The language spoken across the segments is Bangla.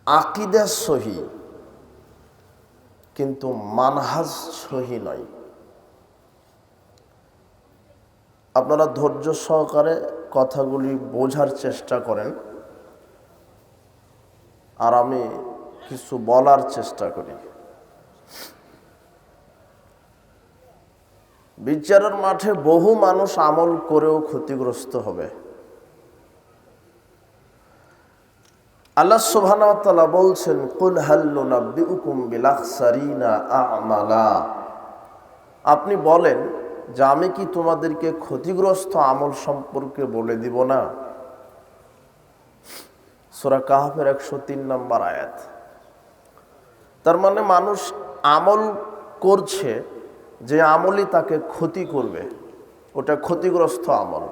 আকিদা সহি, কিন্তু মানহাজ সহি নয়। আপনারা ধৈর্য সহকারে কথাগুলি বোঝার চেষ্টা করেন, আর আমি কিছু বলার চেষ্টা করি। বিচারের মাঠে বহু মানুষ আমল করেও ক্ষতিগ্রস্ত হবে। আল্লাহ সুবহানাহু ওয়া তাআলা বলছেন, কুল হাল নুনাব্বিউকুম বিল আখসারিনা আমালা। আপনি বলেন যে আমি কি তোমাদেরকে ক্ষতিগ্রস্ত আমল সম্পর্কে বলে দিব না? সূরা কাহফের 103 নম্বর আয়াত। তার মানে মানুষ আমল করছে, যে আমলই তাকে ক্ষতি করবে, ওটা ক্ষতিগ্রস্ত আমল।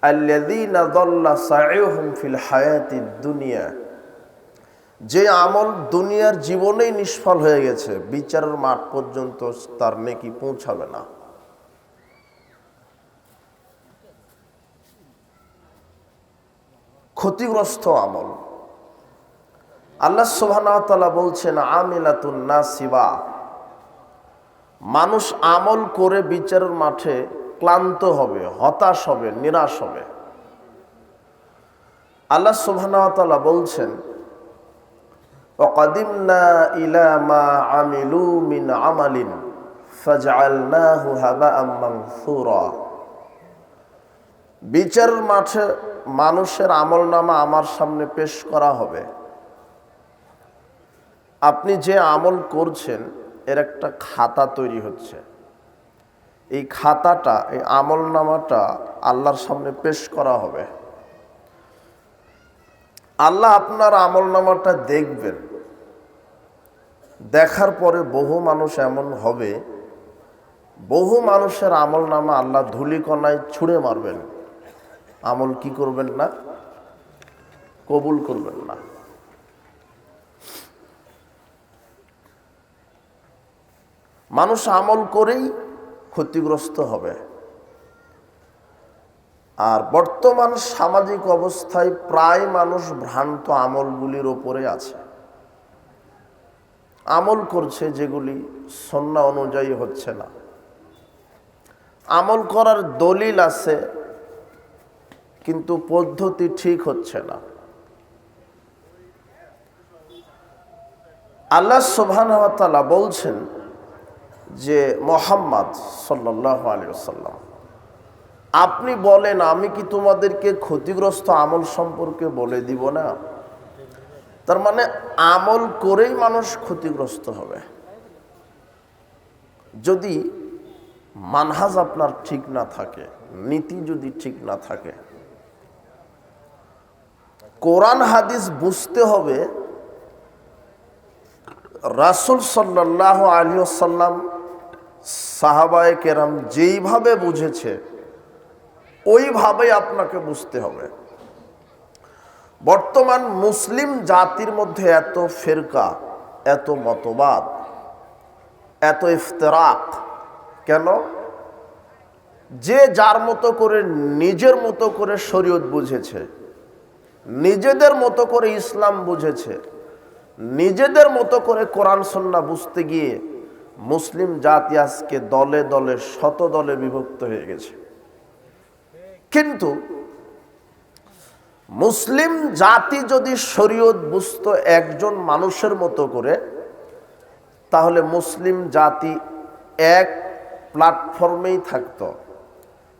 আল্লাযীনা যাল্লা সাইয়ুহুম ফিল হায়াতিদ দুনিয়া, যে আমল দুনিয়ার জীবনেই নিষ্ফল হয়ে গেছে, বিচারের মাঠ পর্যন্ত তার নেকি পৌঁছাবে না। ক্ষতিগ্রস্ত আমল। আল্লাহ সুবহানাহু ওয়া তাআলা বলছেন, আমিলাতুন নাসিবা, মানুষ আমল করে বিচারের মাঠে ক্লান্ত হবে, হতাশ হবে, নিরাশ হবে। আল্লাহ সুবহানাহু ওয়া তাআলা বলছেন, ওয়াকাদিমনা ইলা মা আমিলু মিন আমালিন ফাজআলনাহু হাবাআম মানসুরা। বিচারের মাঠে মানুষের আমলনামা আমার সামনে পেশ করা হবে। আপনি যে আমল করছেন এর একটা খাতা তৈরি হচ্ছে। এই খাতাটা, এই আমলনামাটা আল্লাহর সামনে পেশ করা হবে। আল্লাহ আপনার আমলনামাটা দেখবেন। দেখার পরে বহু মানুষ এমন হবে, বহু মানুষের আমলনামা আল্লাহ ধূলিকণায় ছুঁড়ে মারবেন। আমল কি করবেন না? কবুল করবেন না। মানুষ আমল করেই ক্ষতিগ্রস্ত হবে। আর বর্তমান সামাজিক অবস্থায় প্রায় মানুষ ভ্রান্ত আমলগুলির ওপরে আছে। আমল করছে যেগুলি সুন্নাহ অনুযায়ী হচ্ছে না। আমল করার দলিল আছে, কিন্তু পদ্ধতি ঠিক হচ্ছে না। আল্লাহ সুবহানাহু ওয়া তাআলা বলছেন যে, মুহাম্মদ সাল্লাল্লাহু আলাইহি ওয়াসাল্লাম, আপনি বলেন আমি কি তোমাদেরকে ক্ষতিগ্রস্ত আমল সম্পর্কে বলে দিব না? তার মানে আমল করেই মানুষ ক্ষতিগ্রস্ত হবে। যদি মানহাজ আপনার ঠিক না থাকে, নীতি যদি ঠিক না থাকে, কোরআন হাদিস বুঝতে হবে রাসূল সাল্লাল্লাহু আলাইহি ওয়াসাল্লাম, সাহাবায়ে কেরাম যেইভাবে বুঝেছে ওইভাবেই আপনাকে বুঝতে হবে। বর্তমান মুসলিম জাতির মধ্যে এত ফিরকা, এত মতবাদ, এত ইফতিরাক কেন? যে যার মতো করে, নিজের মতো করে শরীয়ত বুঝেছে, নিজেদের মতো করে ইসলাম বুঝেছে, নিজেদের মতো করে কোরআন সুন্নাহ বুঝতে গিয়ে মুসলিম জাতি আজকে দলে দলে, শত দলে বিভক্ত হয়ে গেছে। কিন্তু মুসলিম জাতি যদি শরীয়ত বুঝতো একজন মানুষের মতো করে, তাহলে মুসলিম জাতি এক প্ল্যাটফর্মেই থাকতো।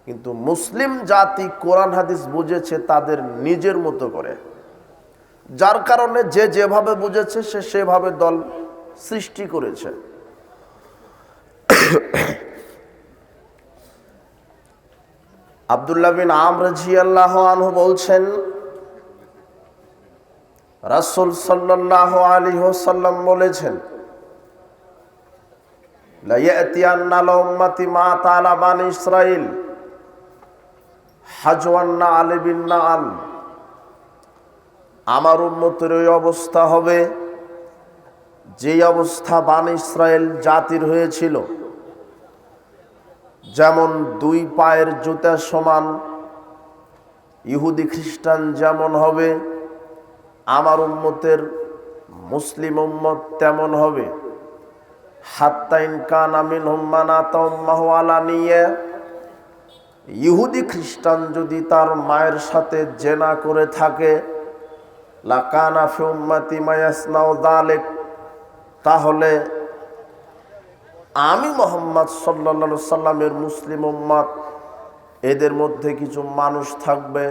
কিন্তু মুসলিম জাতি কোরআন হাদিস বুঝেছে তাদের নিজের মতো করে, যার কারণে যে যেভাবে বুঝেছে সে সেভাবে দল সৃষ্টি করেছে। আব্দুল্লাহ বিন আমর রাদিয়াল্লাহু আনহু বলছেন, রাসূল সাল্লাল্লাহু আলাইহি ওয়াসাল্লাম বলেছেন, লা ইয়াতিয়ান্না লা উম্মতি মা তাআলা বানি ইসরাঈল হাজওয়ান্না আলী বিন নাল। আমার উম্মতের ওই অবস্থা হবে যেই অবস্থা বানি ইসরাইল জাতির হয়েছিল, যেমন দুই পায়ের জুতার সমান। ইহুদি খ্রিস্টান যেমন হবে, আমার উম্মতের মুসলিম উম্মত তেমন হবে হাত্তা ইন কানা মিনহুম মান আতাউম্মাহু আলানিয়া, ইহুদি খ্রিস্টান যদি তার মায়ের সাথে জেনা করে থাকে, লাকানা ফি উম্মতি মা ইয়াসনাউ যালিক, তাহলে আমি মুহাম্মদ সাল্লাল্লাহু আলাইহি সাল্লামের মুসলিম উম্মত এদের মধ্যে কিছু মানুষ থাকবে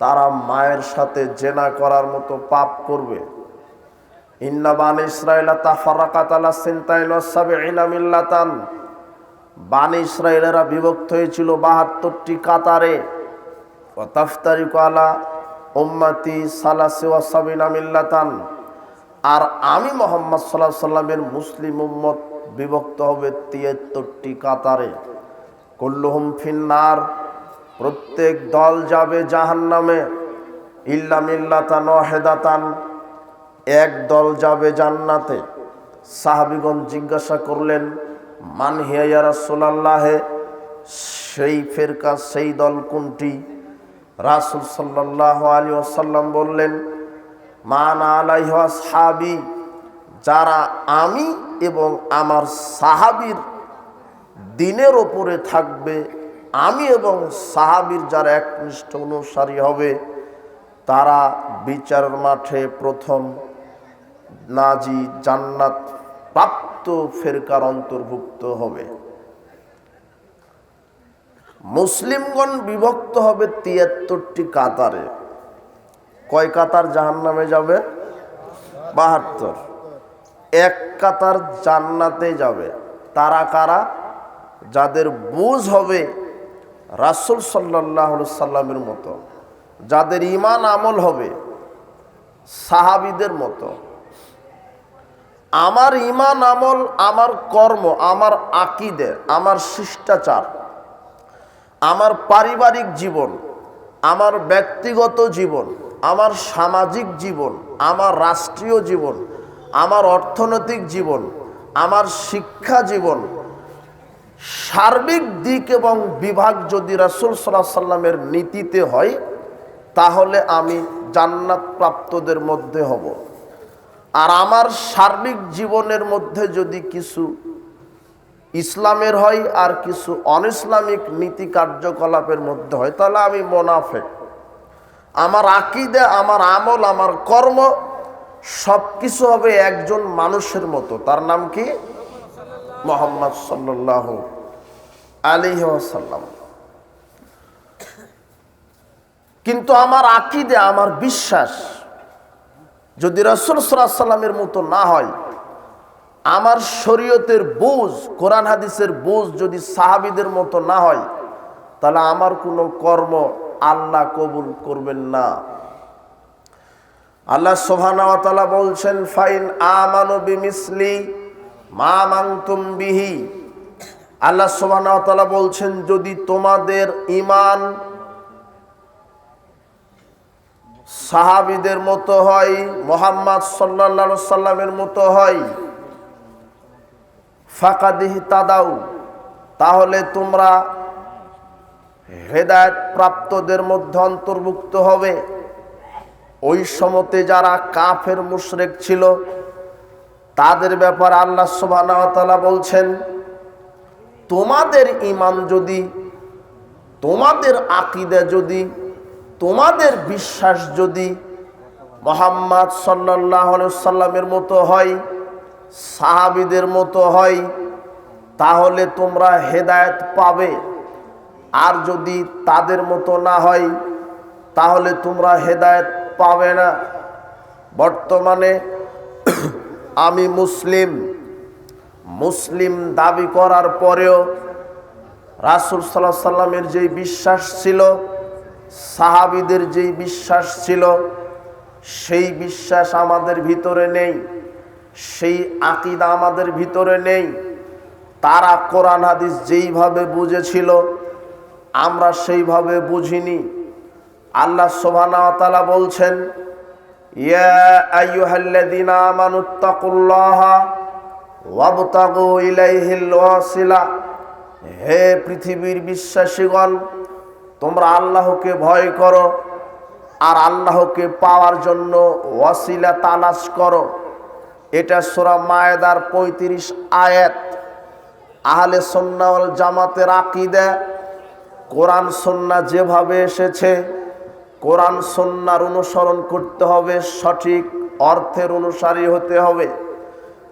তারা মায়ের সাথে জেনা করার মতো পাপ করবে। ইন্না বানি ইসরাঈলা তাফাররাকাত আলা সিনতাইন ওয়া সাবঈনা মিল্লাতান, বানি ইসরাঈলেরা বিভক্ত হয়েছিল ৭২টি কাতারে। ওয়া তাফতারিকু আলা উম্মতি সালাসি ওয়া সাবিনা মিল্লাতান, আর আমি মুহাম্মদ সাল্লাল্লাহু আলাইহি সাল্লামের মুসলিম উম্মত বিভক্ত হবে ৭৩টি কাতারে। কুল্লুহুম ফিন্নার, প্রত্যেক দল যাবে জাহান্নামে। ইল্লা মিল্লাতান ওয়াহিদাতান, এক দল যাবে জান্নাতে। সাহাবীগণ জিজ্ঞাসা করলেন, মান হিয়া ইয়া রাসূলুল্লাহ, সেই ফেরকা সেই দল কোনটি? রাসূল সাল্লাল্লাহু আলাইহি ওয়াসাল্লাম বললেন, মান আলাইহি আসহাবি, যারা আমি এবং আমার সাহাবীর দিনের ওপরে থাকবে, আমি এবং সাহাবীর যারা একনিষ্ঠ অনুসারী হবে, তারা বিচারের মাঠে প্রথম নাজি জান্নাত প্রাপ্ত ফেরকার অন্তর্ভুক্ত হবে। মুসলিমগণ বিভক্ত হবে ৭৩টি কাতারে। কয় কাতার জাহান্নামে যাবে? ৭২। এক কাতার জান্নাতে যাবে। তারা কারা? যাদের বুঝ হবে রাসূল সাল্লাল্লাহু আলাইহি সাল্লামের মতো, যাদের ঈমান আমল হবে সাহাবীদের মতো। আমার ঈমান আমল, আমার কর্ম, আমার আকীদা, আমার শিষ্টাচার, আমার পারিবারিক জীবন, আমার ব্যক্তিগত জীবন, আমার সামাজিক জীবন, আমার রাষ্ট্রীয় জীবন, আমার অর্থনৈতিক জীবন, আমার শিক্ষা জীবন, সার্বিক দিক এবং বিভাগ যদি রাসূল সাল্লাল্লাহু আলাইহি সাল্লামের নীতিতে হয়, তাহলে আমি জান্নাত প্রাপ্তদের মধ্যে হব। আর আমার সার্বিক জীবনের মধ্যে যদি কিছু ইসলামের হয় আর কিছু অনইসলামিক নীতি কার্যকলাপের মধ্যে হয়, তাহলে আমি মুনাফিক। আমার আকীদা, আমার আমল, আমার কর্ম সব কিছু হবে একজন মানুষের মতো। তার নাম কি? মুহাম্মদ সাল্লাল্লাহু আলাইহি ওয়াসাল্লাম। কিন্তু আমার আকীদা, আমার বিশ্বাস যদি রাসূল সাল্লাল্লাহু আলাইহি সাল্লামের মতো না হয়, আমার শরীয়তের বুঝ, কোরআন হাদিসের বুঝ যদি সাহাবীদের মতো না হয়, তাহলে আমার কোনো কর্ম আল্লাহ কবুল করবেন না। আল্লাহ সুবহানাহু ওয়া তাআলা বলছেন, ফাইন আমানু বিমিসলি মা আমানতুম বিহি। আল্লাহ সুবহানাহু ওয়া তাআলা বলছেন, যদি তোমাদের ঈমান সাহাবীদের মতো হয়, মুহাম্মদ সাল্লাল্লাহু আলাইহি সাল্লামের মতো হয়, ফাকাদ ইহতাদাউ, তাহলে তোমরা হেদায়েত প্রাপ্তদের মধ্যে অন্তর্ভুক্ত হবে। ওই সময়তে যারা কাফের মুশরিক ছিল তাদের ব্যাপারে আল্লাহ সুবহানাহু ওয়া তাআলা বলছেন, তোমাদের ঈমান যদি, তোমাদের আকীদা যদি, তোমাদের বিশ্বাস যদি মুহাম্মদ সাল্লাল্লাহু আলাইহি সাল্লামের মতো হয়, সাহাবীদের মতো হয়, তাহলে তোমরা হেদায়েত পাবে। আর যদি তাদের মতো না হয়, তাহলে তোমরা হেদায়েত পাবে না। বর্তমানে আমি মুসলিম দাবি করার পরেও রাসূল সাল্লাল্লাহু আলাইহি সাল্লামের যেই বিশ্বাস ছিল, সাহাবীদের যেই বিশ্বাস ছিল, সেই বিশ্বাস আমাদের ভিতরে নেই, সেই আকীদা আমাদের ভিতরে নেই। তারা কোরআন হাদিস যেইভাবে বুঝেছিল আমরা সেইভাবে বুঝিনি। আল্লাহ সুবহানাহু ওয়া তাআলা বলছেন, ইয়া আইয়ুহাল্লাযীনা আমানুত্তাকুল্লাহা ওয়াবতাগু ইলাইহিল ওয়াসিলা, হে পৃথিবীর বিশ্বাসীগণ, তোমরা আল্লাহকে ভয় করো আর আল্লাহকে পাওয়ার জন্য ওয়াসিলা তালাশ করো। এটা সূরা মায়েদার 35 আয়াত। আহলে সুন্নাহ ওয়াল জামাতের আকীদা, কোরআন সুন্নাহ যেভাবে এসেছে কোরআন সুন্নাহর অনুসরণ করতে হবে, সঠিক অর্থের অনুসারী হতে হবে।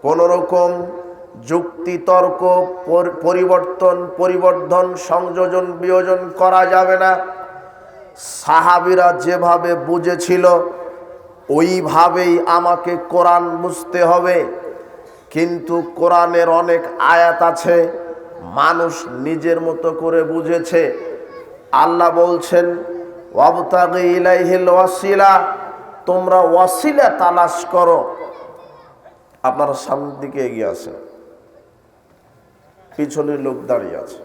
কোন রকম যুক্তি তর্ক পরিবর্তন সংযোজন বিয়োজন করা যাবে না। সাহাবীরা যেভাবে বুঝেছিল ওইভাবেই আমাকে কোরআন বুঝতে হবে। কিন্তু কোরআনের অনেক আয়াত আছে মানুষ নিজের মতো করে বুঝেছে। আল্লাহ বলছেন ওয়াবতাগি ইলাইহিল ওয়াসিলা, তোমরা ওয়াসিলা তালাশ করো। আপনারা সামনের দিকে এগিয়ে আসেন, পিছনের লোক দাঁড়িয়ে আছে।